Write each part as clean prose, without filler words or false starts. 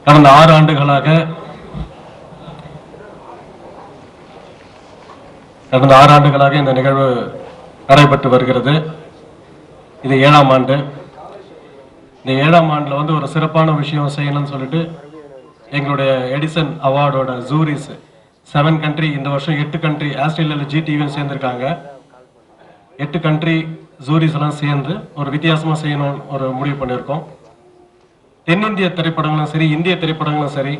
கடந்த 6 ஆண்டுகளாக இந்த நிகழ்வு நடைபெற்று வருகிறது. இது 7ஆம் ஆண்டு. இந்த 7ஆம் ஆண்டில் வந்து ஒரு சிறப்பான விஷயம் செய்யணும்னு சொல்லிட்டு எங்களுடைய எடிசன் அவார்டோட ஜூரிஸ் 7 கண்ட்ரி, இந்த வருஷம் 8 கண்ட்ரி, ஆஸ்திரேலியாவில் ஜிடிவியும் சேர்ந்திருக்காங்க. 8 கண்ட்ரி ஜூரிஸ் எல்லாம் சேர்ந்து ஒரு வித்தியாசமாக செய்யணும்னு ஒரு முடிவு பண்ணியிருக்கோம். தென்னிந்திய திரைப்படங்களும் சரி, இந்திய திரைப்படங்களும் சரி,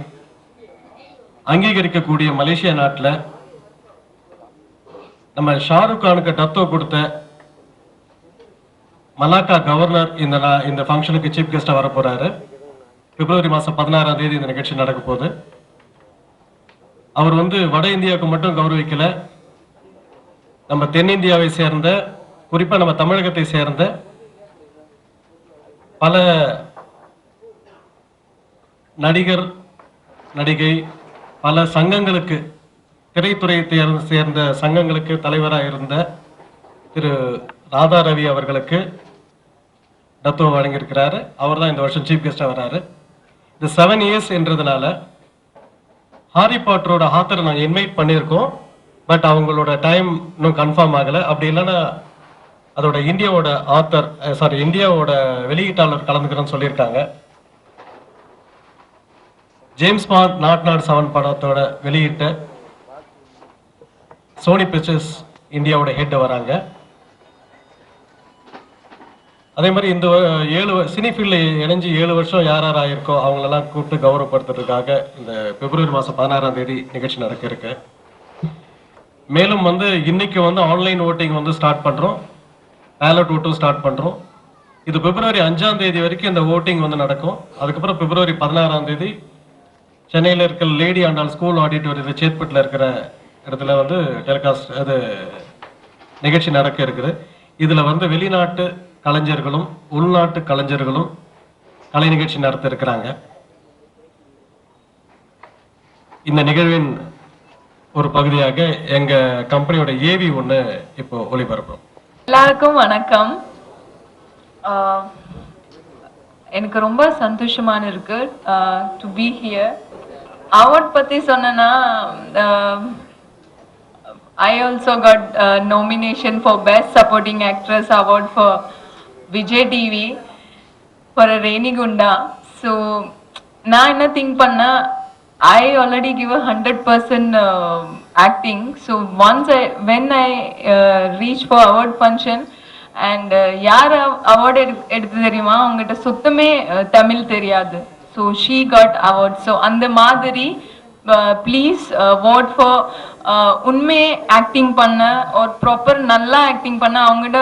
அங்கீகரிக்கக்கூடிய மலேசியா நாட்டில் நம்ம ஷாருக் கானுக்கு டத்தோ கொடுத்த மலாக்கா கவர்னர் இந்த ஃபங்க்ஷனுக்கு சீஃப் கெஸ்டா வர போறாரு. பிப்ரவரி மாதம் 16ஆம் தேதி இந்த நிகழ்ச்சி நடக்க போகுது. அவர் வந்து வட இந்தியாவுக்கு மட்டும் கௌரவிக்கல, நம்ம தென்னிந்தியாவை சேர்ந்த, குறிப்பா நம்ம தமிழகத்தை சேர்ந்த பல நடிகர் நடிகை, பல சங்கங்களுக்கு, திரைத்துறையை சேர்ந்த சங்கங்களுக்கு தலைவராக இருந்த திரு ராதா ரவி அவர்களுக்கு டத்தோ வழங்கியிருக்கிறாரு. அவர் தான் இந்த வருஷம் சீஃப் கெஸ்டா வர்றாரு. இந்த 7 இயர்ஸ் என்றதுனால ஹாரி பாட்டரோட ஆத்தரை நாங்கள் இன்வைட் பண்ணியிருக்கோம். பட் அவங்களோட டைம் இன்னும் கன்ஃபார்ம் ஆகலை. அப்படி இல்லைன்னா அதோட இந்தியாவோட வெளியீட்டாளர் கலந்துக்கிறேன்னு சொல்லியிருக்காங்க. ஜேம்ஸ் பாண்ட் நாட் 7 படத்தோட வெளியிட்ட சோனி பிக்சர்ஸ் இந்தியாவோட ஹெட் வராங்க. அதே மாதிரி இந்த 7 சினிஃபீல்டில் இணைஞ்சு 7 வருஷம் யார் ஆயிருக்கோ அவங்களெல்லாம் கூப்பிட்டு கௌரவப்படுத்துறதுக்காக இந்த பிப்ரவரி மாதம் 16ஆம் தேதி நிகழ்ச்சி நடக்க இருக்கு. மேலும் வந்து இன்னைக்கு வந்து ஆன்லைன் ஓட்டிங் வந்து ஸ்டார்ட் பண்ணுறோம், பேலட் ஓட்டும் ஸ்டார்ட் பண்ணுறோம். இது பிப்ரவரி 5ஆம் தேதி வரைக்கும் இந்த ஓட்டிங் வந்து நடக்கும். அதுக்கப்புறம் பிப்ரவரி 16ஆம் தேதி சென்னையில் இருக்கிற லேடி ஆண்டாள் ஸ்கூல் ஆடிட்டோரியத்தில் சேத்பட்டில் இருக்கிற இடத்துல வந்து டெலிகாஸ்ட் நிகழ்ச்சி நடக்க இருக்குது. இதில் வந்து வெளிநாட்டு கலைஞர்களும் உள்நாட்டு கலைஞர்களும் கலை நிகழ்ச்சி நடத்த இருக்கிறாங்க. இந்த நிகழ்வின் ஒரு பகுதியாக எங்க கம்பெனியோட ஏவி ஒன்று இப்போ ஒளிபரப்போம். எல்லாருக்கும் வணக்கம். எனக்கு ரொம்ப சந்தோஷமான இருக்கு டு பி ஹியர். அவார்ட் பத்தி சொன்னா I also got nomination for Best Supporting Actress Award for Vijay TV for a Renigunda. So நான் என்ன திங்க் பண்ண, I already give a 100% acting. So when I reach for award function and யார் award எடுத்து தெரியுமா, அவங்ககிட்ட சுத்தமே தமிழ் தெரியாது. So she got award. So அந்த மாதிரி ப்ளீஸ் vote for உண்மை ஆக்டிங் பண்ண ஒரு ப்ராப்பர் நல்லா ஆக்டிங் பண்ண அவங்ககிட்ட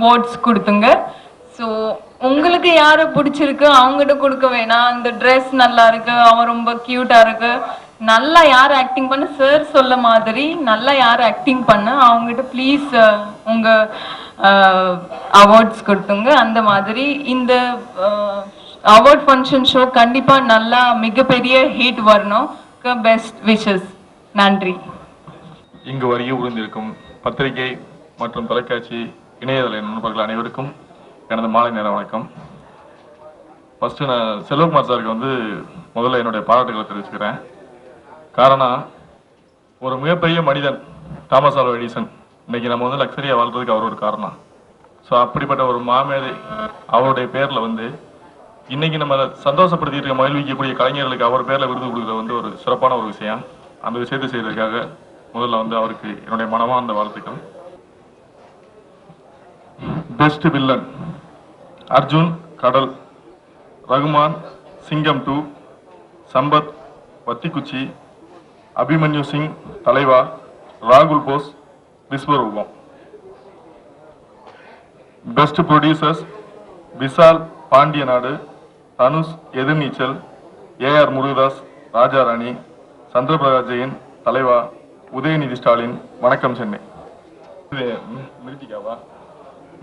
votes கொடுத்துங்க. ஸோ உங்களுக்கு யாரை பிடிச்சிருக்கு அவங்ககிட்ட கொடுக்க வேணாம். அந்த ட்ரெஸ் நல்லா இருக்கு, அவன் ரொம்ப கியூட்டா இருக்கு, நல்லா யார் ஆக்டிங் பண்ண சார் சொல்ல மாதிரி நல்லா யார் ஆக்டிங் பண்ண அவங்ககிட்ட ப்ளீஸ் உங்க அவார்ட்ஸ் கொடுத்துங்க. அந்த மாதிரி இந்த அவார்ட் ஃபங்க்ஷன் ஷோ கண்டிப்பா நல்லா மிகப்பெரிய ஹிட் வரணும். Best wishes. நன்றி. இங்கு வருகை புரிந்திருக்கும் பத்திரிகை மற்றும் தொலைக்காட்சி இணையதள நண்பர்கள் அனைவருக்கும் எனது மாலை நேர வணக்கம். ஃபர்ஸ்ட் நான் செல்வகுமார் சாருக்கு வந்து முதல்ல என்னுடைய பாராட்டுகளை தெரிவிச்சுக்கிறேன். காரணம், ஒரு மிகப்பெரிய மனிதன் தாமஸ் ஆல்வா எடிசன் இன்னைக்கு நம்ம வந்து லக்ஸரியா வாழ்றதுக்கு அவர் ஒரு காரணம். ஸோ அப்படிப்பட்ட ஒரு மாமேதை அவருடைய பேர்ல வந்து இன்னைக்கு நம்ம சந்தோஷப்படுத்திட்டு இருக்க மகிழ்விக்கக்கூடிய கலைஞர்களுக்கு அவர் பேர்ல விருது கொடுக்குறது வந்து ஒரு சிறப்பான ஒரு விஷயம். அந்த விஷயத்தை செய்வதற்காக முதல்ல வந்து அவருக்கு என்னுடைய மனமார்ந்த வாழ்த்துக்கள். பெஸ்ட் வில்லன் அர்ஜுன் கடல், ரகுமான் சிங்கம் 2, சம்பத் வத்திக்குச்சி, அபிமன்யு சிங் தலைவா, ராகுல் போஸ் விஸ்வரூபம். பெஸ்ட் ப்ரொடியூசர்ஸ் விஷால் பாண்டியநாடு, தனுஷ் எதிர்நீச்சல், ஏஆர் முருகதாஸ் ராஜாராணி, சந்திரபிரகாஷ் ஜெயின் தலைவா, உதயநிதி ஸ்டாலின் வணக்கம் சென்னை.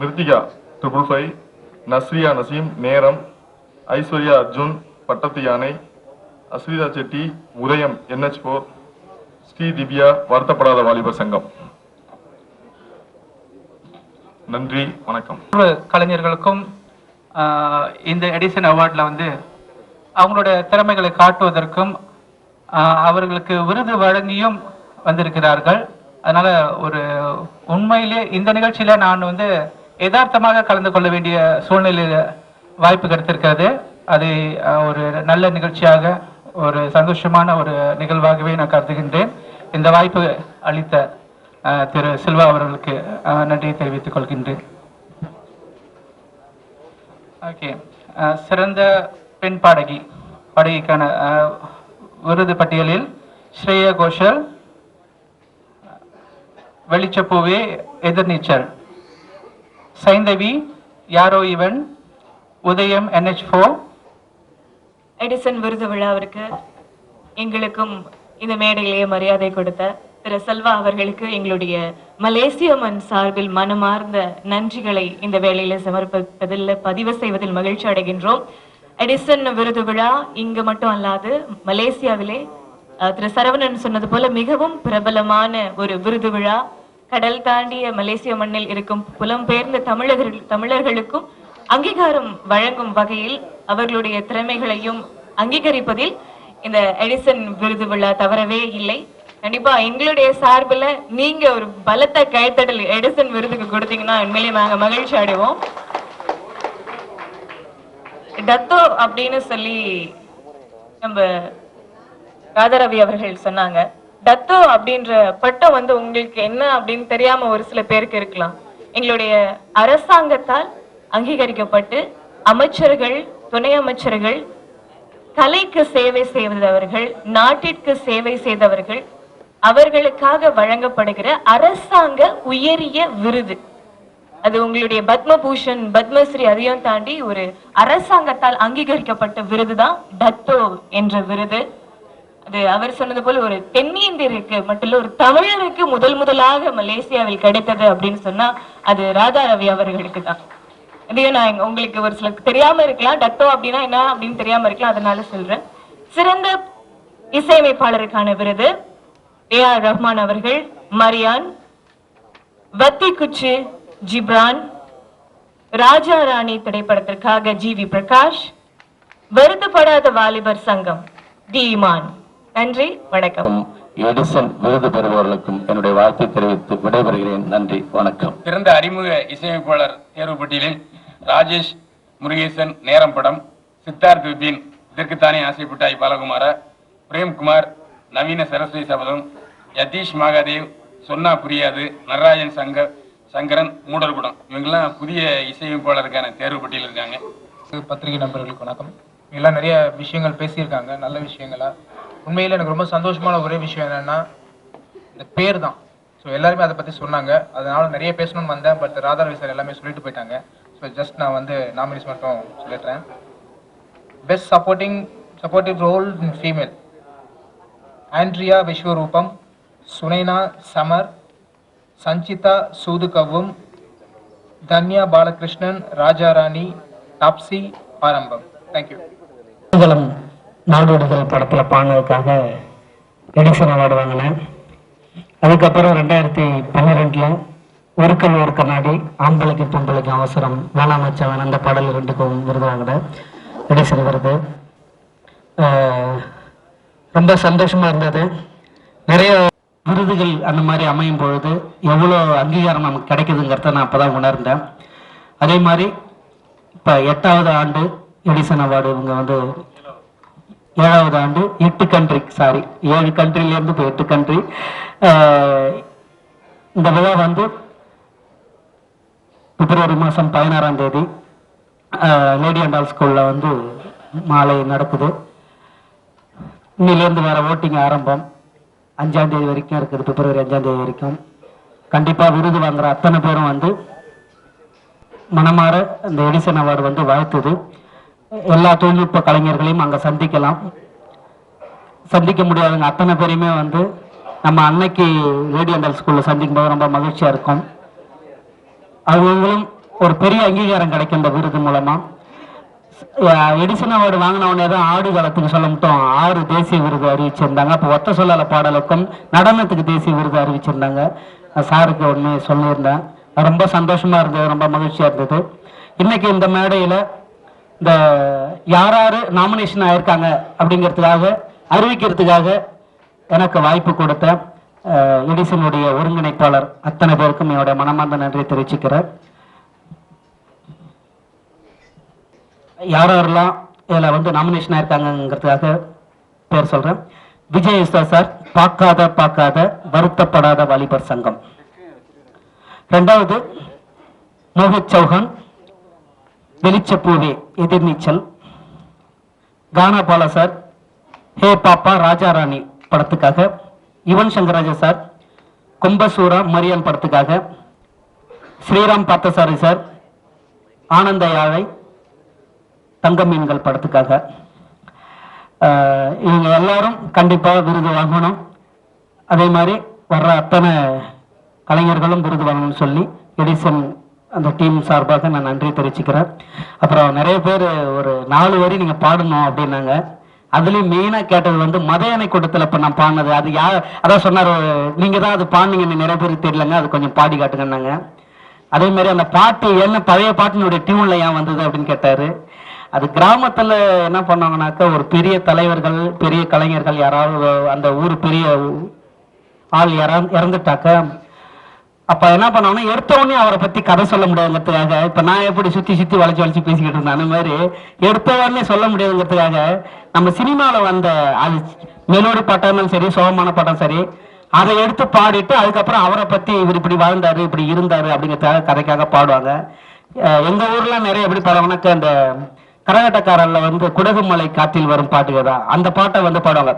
மிருத்திகா 555, நஸ்ரியா நசீம் நேரம், ஐஸ்வர்யா அர்ஜுன் பட்டத்து யானை, அஸ்ரிதா செட்டி உதயம் NH4, ஸ்ரீ திவ்யா வருத்தப்படாத வாலிபர் சங்கம். நன்றி, வணக்கம். கலைஞர்களுக்கும் இந்த எடிசன் அவார்டில் வந்து அவங்களோட திறமைகளை காட்டுவதற்கும் அவர்களுக்கு விருது வழங்கியும் வந்திருக்கிறார்கள். அதனால ஒரு உண்மையிலே இந்த நிகழ்ச்சியில நான் வந்து யதார்த்தமாக கலந்து கொள்ள வேண்டிய சூழ்நிலையில வாய்ப்பு கிடைத்திருக்கிறது. அது ஒரு நல்ல நிகழ்ச்சியாக, ஒரு சந்தோஷமான ஒரு நிகழ்வாகவே நான் கருதுகின்றேன். இந்த வாய்ப்பு அளித்த திரு சில்வா அவர்களுக்கு நன்றியை தெரிவித்துக் கொள்கின்றேன். ஓகே, சிறந்த பெண் பாடகிக்கான விருது பட்டியலில் ஸ்ரேயா கோஷல், வெளிச்சப்பூவே எதிர்நீச்சல், சைந்தவி யாரோ இவன், உதயம் NH4. எடிசன் விருது விழாவிற்கு எங்களுக்கும் இந்த மேடையிலேயே மரியாதை கொடுத்த திரு செல்வா அவர்களுக்கு எங்களுடைய மலேசிய மண் சார்பில் மனமார்ந்த நன்றிகளை இந்த வேளையில சமர்ப்பிப்பதில் பதிவு செய்வதில் மகிழ்ச்சி அடைகின்றோம். எடிசன் விருது விழா இங்கு மட்டும் அல்லாது மலேசியாவிலே திரு சரவணன் சொன்னது போல மிகவும் பிரபலமான ஒரு விருது விழா. கடல் தாண்டிய மலேசிய மண்ணில் இருக்கும் புலம்பெயர்ந்த தமிழர்களுக்கும் அங்கீகாரம் வழங்கும் வகையில் அவர்களுடைய திறமைகளையும் அங்கீகரிப்பதில் இந்த எடிசன் விருது விழா தவறவே இல்லை. கண்டிப்பா எங்களுடைய சார்பில் நீங்க ஒரு பலத்த கைத்தடல் எடிசன் விருதுக்கு கொடுத்தீங்கன்னா உண்மையிலேயே நாங்க மகிழ்ச்சி அடைவோம். டத்தோ அப்படின்னு சொல்லி நம்ம ராதாரவி அவர்கள் சொன்னாங்க. டத்தோ அப்படின்ற பட்டம் வந்து உங்களுக்கு என்ன அப்படின்னு தெரியாம ஒரு சில பேருக்கு இருக்கலாம். எங்களுடைய அரசாங்கத்தால் அங்கீகரிக்கப்பட்டு அமைச்சர்கள், துணை அமைச்சர்கள், கலைக்கு சேவை செய்தவர்கள், நாட்டிற்கு சேவை செய்தவர்கள், அவர்களுக்காக வழங்கப்படுகிற அரசாங்க உயரிய விருது. அது உங்களுடைய பத்மபூஷன், பத்மஸ்ரீ அதையும் தாண்டி ஒரு அரசாங்கத்தால் அங்கீகரிக்கப்பட்ட விருது தான் டத்தோ என்ற விருது. அது அவர் சொன்னது போல ஒரு தென்னிந்தியருக்கு மட்டும் இல்ல, ஒரு தமிழருக்கு முதலாக மலேசியாவில் கிடைத்தது அப்படின்னு சொன்னா அது ராதாரவி அவர்களுக்கு தான். இதையும் நான் உங்களுக்கு ஒரு சிலருக்கு தெரியாம இருக்கலாம், டத்தோ அப்படின்னா என்ன அப்படின்னு தெரியாம இருக்கலாம், அதனால சொல்றேன். சிறந்த இசையமைப்பாளருக்கான விருது AR ரஹ்மான் அவர்கள், மரியான், வத்தி குச்சி ஜிப்ரான், ராஜா ராணி திரைப்படத்திற்காக GV பிரகாஷ், வருத்தப்படாத வாலிபர் சங்கம் டி இமான். நன்றி, வணக்கம். எடிசன் விருது பெறுபவர்களுக்கும் என்னுடைய வாழ்த்தை தெரிவித்து விடைபெறுகிறேன். நன்றி, வணக்கம். சிறந்த அறிமுக இசையமைப்பாளர் தேர்வு பட்டியலில் ராஜேஷ் முருகேசன் நேரம் படம், சித்தார்த் விபின் இதற்குத்தானே ஆசைப்பட்டாய் பாலகுமார, பிரேம்குமார் நவீன சரஸ்வதி சபதம், யதீஷ் மகாதேவ் சொன்னா புரியாது, நடராஜன் சங்கரன் மூடர்குடம். இவங்கெல்லாம் புதிய இசையமைப்பாளருக்கான தேர்வு பட்டியல் இருக்காங்க. பத்திரிகை நண்பர்களுக்கு வணக்கம். எல்லாம் நிறைய விஷயங்கள் பேசியிருக்காங்க, நல்ல விஷயங்களா. உண்மையில் எனக்கு ரொம்ப சந்தோஷமான ஒரே விஷயம் என்னன்னா இந்த பேர் தான். ஸோ எல்லாருமே அதை பற்றி சொன்னாங்க, அதனால நிறைய பேசணும்னு வந்தேன். பட் ராதாரவி சார் எல்லாமே சொல்லிட்டு போயிட்டாங்க. ஸோ ஜஸ்ட் நான் வந்து நாமினிஸ் மட்டும் சொல்லிடுறேன். Best supportive role in female Andrea Vishwaroopam, Sunaina Samar, Sanchita சூதுகவும், தன்யா பாலகிருஷ்ணன், ராஜாராணி, டாப்சி ஆரம்பம். தேங்க்யூ. நாடோடிகள் படத்தில் பாடினதுக்காக எடிசன் அவார்டு வாங்கினேன். அதுக்கப்புறம் 2012 ஒருக்கல் ஒரு கண்ணாடி, ஆம்பளைக்கு பொம்பளைக்கு அவசரம், வேளாண் மச்சவன், அந்த பாடல் 2க்கும் விருது வாங்கினேன், எடிசன் விருது. ரொம்ப சந்தோஷமா இருந்தது. நிறைய விருதுகள் அந்த மாதிரி அமையும் பொழுது எவ்வளோ அங்கீகாரம் நமக்கு கிடைக்குதுங்கிறத நான் அப்போதான் உணர்ந்தேன். அதே மாதிரி இப்போ 8வது ஆண்டு எடிசன் அவார்டு இவங்க வந்து 7வது ஆண்டு 8 கண்ட்ரி, 7 கண்ட்ரிலேருந்து இப்போ 8 கண்ட்ரி. இந்த விழா வந்து பிப்ரவரி மாதம் 16ஆம் தேதி லேடி அண்ட் ஆல் ஸ்கூலில் வந்து மாலை நடக்குது. இன்னிலேருந்து வேற ஓட்டிங் ஆரம்பம் 5ஆம் தேதி வரைக்கும் இருக்குது, பிப்ரவரி 5ஆம் தேதி வரைக்கும். கண்டிப்பாக விருது வாங்குற அத்தனை பேரும் வந்து மனமாற இந்த எடிசன் அவார்டு வந்து வாழ்த்துது. எல்லா தொழில்நுட்ப கலைஞர்களையும் அங்கே சந்திக்கலாம். சந்திக்க முடியாதவங்க அத்தனை பேரையுமே வந்து நம்ம அன்னைக்கு லேடி அண்ட் ஆல் ஸ்கூலில் சந்திக்கும் போது ரொம்ப மகிழ்ச்சியாக இருக்கும். அவங்களும் ஒரு பெரிய அங்கீகாரம் கிடைக்கும் இந்த விருது மூலமா. எடிசன் அவார்டு வாங்கின உடனே தான் ஆடு காலத்துக்கு சொல்ல மட்டும் 6 தேசிய விருது அறிவிச்சிருந்தாங்க. அப்போ ஒத்த சொல்லால பாடலுக்கும் நடனத்துக்கு தேசிய விருது அறிவிச்சிருந்தாங்க. சாருக்கு ஒன்று சொல்லியிருந்தேன். ரொம்ப சந்தோஷமா இருந்தது, ரொம்ப மகிழ்ச்சியா இருந்தது. இன்னைக்கு இந்த மேடையில இந்த யார் யார் நாமினேஷன் ஆயிருக்காங்க அப்படிங்கிறதுக்காக அறிவிக்கிறதுக்காக எனக்கு வாய்ப்பு கொடுத்த எடிசனுடைய ஒருங்கிணைப்பாளர் அத்தனை பேருக்கும் என்னுடைய மனமார்ந்த நன்றி தெரிவிச்சுக்கிறேன். யாரெல்லாம் இதில் வந்து நாமினேஷன் ஆயிருக்காங்கிறதுக்காக பேர் சொல்றேன். விஜய் யுஸ்தா சார், பார்க்காத வருத்தப்படாத வாலிபர் சங்கம். ரெண்டாவது மோஹித் சௌஹான், வெளிச்சப்பூவே எதிர்நீச்சல். கானா பாலா சார், ஹே பாப்பா ராஜா ராணி படத்துக்காக. யுவன் சங்கர் ராஜா சார், கும்பசூரா மரியன் படத்துக்காக. ஸ்ரீராம் பார்த்தசாரி சார், ஆனந்த யாழை தங்க மீன்கள் படத்துக்காக. இவங்க எல்லாரும் கண்டிப்பாக விருது வாங்கணும். அதே மாதிரி வர்ற அத்தனை கலைஞர்களும் விருது வாங்கணும்னு சொல்லி எடிசன் அந்த டீம் சார்பாக நான் நன்றி தெரிவிச்சுக்கிறேன். அப்புறம் நிறைய பேர் ஒரு 4 வரி நீங்கள் பாடணும் அப்படின்னாங்க. அதுலேயும் மெயினாக கேட்டது வந்து மத யானை கூட்டத்தில் இப்போ நான் பாடினது. அது யார் அதான் சொன்னார், நீங்கள் தான் அது பாடினீங்கன்னு நிறைய பேருக்கு தெரியலங்க, அது கொஞ்சம் பாடி காட்டுங்கன்னாங்க. அதே மாதிரி அந்த பாட்டு என்ன பழைய பாட்டினுடைய டியூனில் ஏன் வந்தது அப்படின்னு கேட்டார். அது கிராமத்தில் என்ன பண்ணாங்கன்னாக்கா, ஒரு பெரிய தலைவர்கள் பெரிய கலைஞர்கள் யாராவது அந்த ஊர் பெரிய ஆள் இறந்துட்டாக்க அப்ப என்ன பண்ணாங்கன்னா எடுத்த உடனே அவரை பத்தி கதை சொல்ல முடியாதுங்கிறதுக்காக, இப்ப நான் எப்படி சுத்தி வளைச்சு பேசிக்கிட்டு இருந்தேன் அந்த மாதிரி எடுத்த உடனே சொல்ல முடியாதுங்கிறதுக்காக நம்ம சினிமாவில் வந்த அது மெலோடி பாட்டாலும் சரி சோகமான பாட்டம் சரி அதை எடுத்து பாடிட்டு அதுக்கப்புறம் அவரை பத்தி இவர் இப்படி வாழ்ந்தாரு இப்படி இருந்தாரு அப்படிங்கிறதுக்காக கதைக்காக பாடுவாங்க. எங்க ஊர்ல நிறைய எப்படி பாடுவாங்கன்னாக்க அந்த கரகாட்டக்காரர்ல வந்து குடகுமலை காற்றில் வரும் பாட்டுக்குதா அந்த பாட்டை வந்து பாடுவாங்க.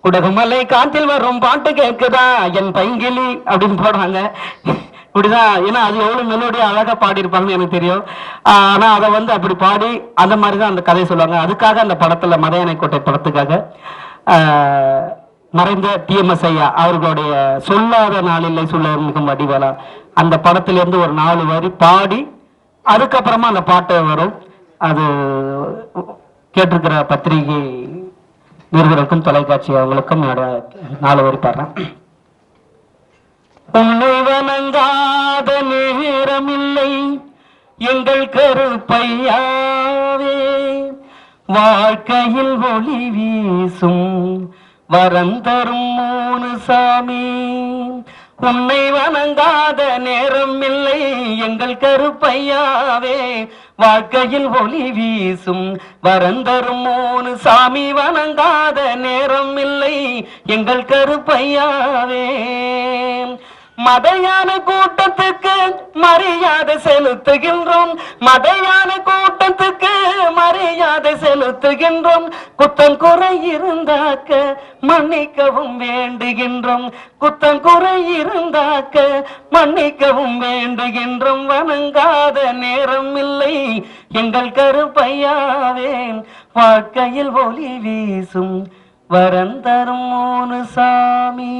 குடகுமலை காற்றில் வரும் பாட்டு கேட்குதா என் பைங்கிலி அப்படின்னு பாடுவாங்க. இப்படிதான், ஏன்னா அது எவ்வளவு மெலோடியா அழகா பாடியிருப்பாங்கன்னு எனக்கு தெரியும். ஆனா அதை வந்து அப்படி பாடி அந்த மாதிரிதான் அந்த கதையை சொல்லுவாங்க. அதுக்காக அந்த படத்துல மத யானை கோட்டை படத்துக்காக மறைந்த டிஎம்எஸ் ஐயா அவர்களுடைய சொல்லாத நாளில்லை சொல்ல மிகவும் வடிவலா அந்த படத்திலிருந்து ஒரு 4 வரி பாடி அதுக்கப்புறமா அந்த பாட்டு வரும். அது கேட்டிருக்கிற பத்திரிகை நிறுவனருக்கும் தொலைக்காட்சி அவங்களுக்கும் 4 வரி பாடுறேன். உன்னை வணங்காத நேரமில்லை எங்கள் கருப்பையாவே, வாழ்க்கையில் ஒளி வீசும் வரம் தரும் மூணு சாமி. உன்னை வணங்காத நேரம் இல்லை எங்கள் கருப்பையாவே, வாழ்க்கையில் ஒளி வீசும் வரந்தரும் மூணு சாமி. வணங்காத நேரம் இல்லை எங்கள் கருப்பையாவே, மதையான கூட்டத்துக்கு மரியாதை செலுத்துகின்றோம், மதையான கூட்டத்துக்கு மரியாதை செலுத்துகின்றோம். குத்தம் குறை இருந்தாக்க மன்னிக்கவும் வேண்டுகின்றோம், குத்தம் குறை இருந்தாக்க மன்னிக்கவும் வேண்டுகின்றோம். வணங்காத நேரம் இல்லை எங்கள் கருப்பையாவே, வாழ்க்கையில் ஒளி வீசும் வரந்தரும் மூணு சாமி.